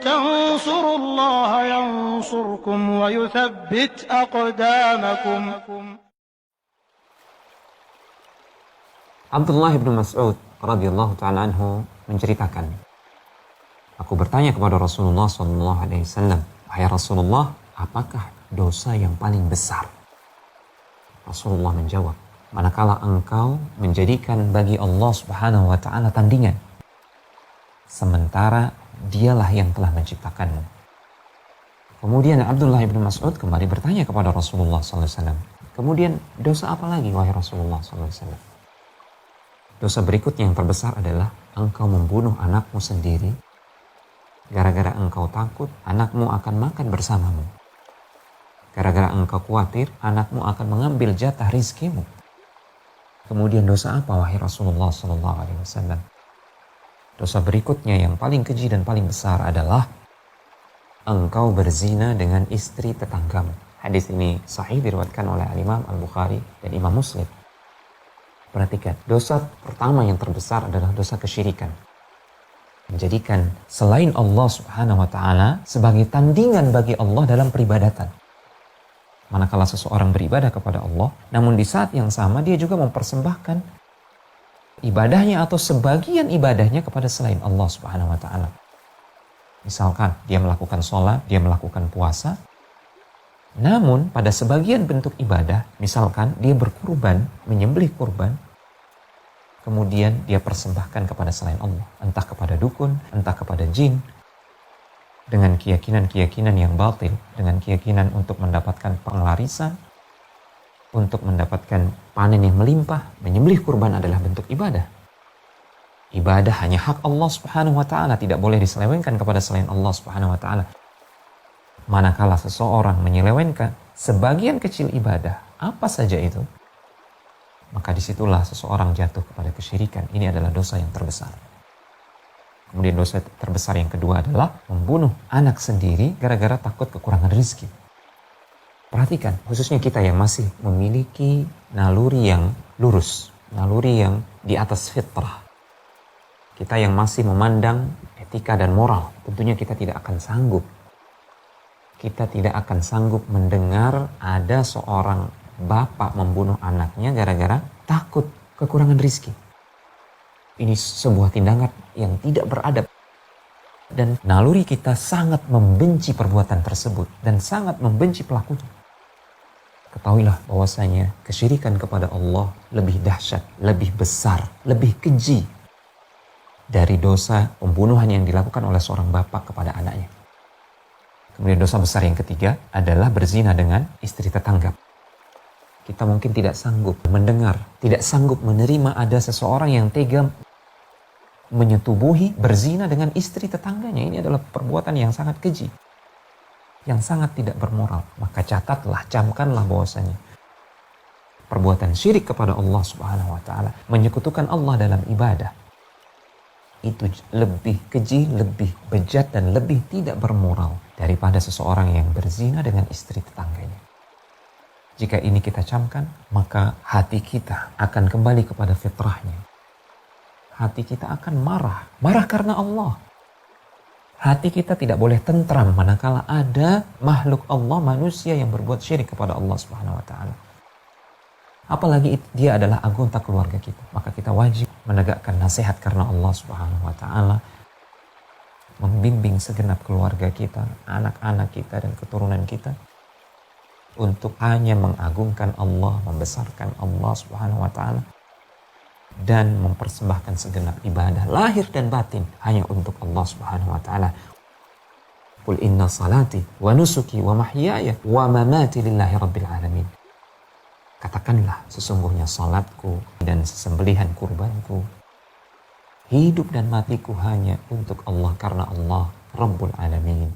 تنصروا الله ينصركم ويثبت أقدامكم. Abdullah bin Mas'ud radhiyallahu ta'ala anhu menceritakan, aku bertanya kepada Rasulullah sallallahu alaihi wasallam, wahai Rasulullah, apakah dosa yang paling besar? Rasulullah menjawab, manakala engkau menjadikan bagi Allah Subhanahu wa ta'ala tandingan, sementara dialah yang telah menciptakanmu. Kemudian Abdullah bin Mas'ud kembali bertanya kepada Rasulullah sallallahu alaihi wasallam, kemudian dosa apa lagi wahai Rasulullah sallallahu alaihi wasallam? Dosa berikutnya yang terbesar adalah engkau membunuh anakmu sendiri gara-gara engkau takut anakmu akan makan bersamamu. Gara-gara engkau khawatir anakmu akan mengambil jatah rizkimu. Kemudian dosa apa wahai Rasulullah sallallahu alaihi wasallam? Dosa berikutnya yang paling keji dan paling besar adalah engkau berzina dengan istri tetanggamu. Hadis ini sahih diriwayatkan oleh Imam Al-Bukhari dan Imam Muslim. Perhatikan, dosa pertama yang terbesar adalah dosa kesyirikan. Menjadikan selain Allah Subhanahu wa ta'ala sebagai tandingan bagi Allah dalam peribadatan. Manakala seseorang beribadah kepada Allah, namun di saat yang sama dia juga mempersembahkan ibadahnya atau sebagian ibadahnya kepada selain Allah Subhanahu wa ta'ala. Misalkan dia melakukan sholat, dia melakukan puasa, namun pada sebagian bentuk ibadah, misalkan dia berkurban, menyembelih kurban, kemudian dia persembahkan kepada selain Allah, entah kepada dukun, entah kepada jin, dengan keyakinan-keyakinan yang batil, dengan keyakinan untuk mendapatkan penglarisan, untuk mendapatkan panen yang melimpah. Menyembelih kurban adalah bentuk ibadah. Ibadah hanya hak Allah Subhanahu wa ta'ala, tidak boleh diselewengkan kepada selain Allah Subhanahu wa ta'ala. Manakala seseorang menyelewengkan sebagian kecil ibadah, apa saja itu, maka disitulah seseorang jatuh kepada kesyirikan. Ini adalah dosa yang terbesar. Kemudian dosa terbesar yang kedua adalah membunuh anak sendiri gara-gara takut kekurangan rezeki. Perhatikan, khususnya kita yang masih memiliki naluri yang lurus, naluri yang di atas fitrah. Kita yang masih memandang etika dan moral, tentunya kita tidak akan sanggup. Kita tidak akan sanggup mendengar ada seorang bapak membunuh anaknya gara-gara takut kekurangan rezeki. Ini sebuah tindakan yang tidak beradab. Dan naluri kita sangat membenci perbuatan tersebut dan sangat membenci pelakunya. Ketahuilah bahwasanya kesyirikan kepada Allah lebih dahsyat, lebih besar, lebih keji dari dosa pembunuhan yang dilakukan oleh seorang bapak kepada anaknya. Kemudian dosa besar yang ketiga adalah berzina dengan istri tetangga. Kita mungkin tidak sanggup mendengar, tidak sanggup menerima ada seseorang yang tega menyetubuhi berzina dengan istri tetangganya. Ini adalah perbuatan yang sangat keji, yang sangat tidak bermoral. Maka catatlah, camkanlah bahwasanya perbuatan syirik kepada Allah Subhanahu wa ta'ala, menyekutukan Allah dalam ibadah, itu lebih keji, lebih bejat, dan lebih tidak bermoral daripada seseorang yang berzina dengan istri tetangganya. Jika ini kita camkan, maka hati kita akan kembali kepada fitrahnya. Hati kita akan marah. Marah karena Allah. Hati kita tidak boleh tentram manakala ada makhluk Allah, manusia yang berbuat syirik kepada Allah Subhanahu wa ta'ala. Apalagi dia adalah anggota keluarga kita. Maka kita wajib menegakkan nasihat karena Allah Subhanahu wa ta'ala, membimbing segenap keluarga kita, anak-anak kita dan keturunan kita untuk hanya mengagungkan Allah, membesarkan Allah Subhanahu wa ta'ala, dan mempersembahkan segenap ibadah lahir dan batin hanya untuk Allah Subhanahu wa ta'ala. Qul inna salati wa nusuki wa mahyaya wa mamati lillahi rabbil alamin. Katakanlah, sesungguhnya salatku dan sesembelihan kurbanku, hidup dan matiku hanya untuk Allah, karena Allah Rabbul Alamin.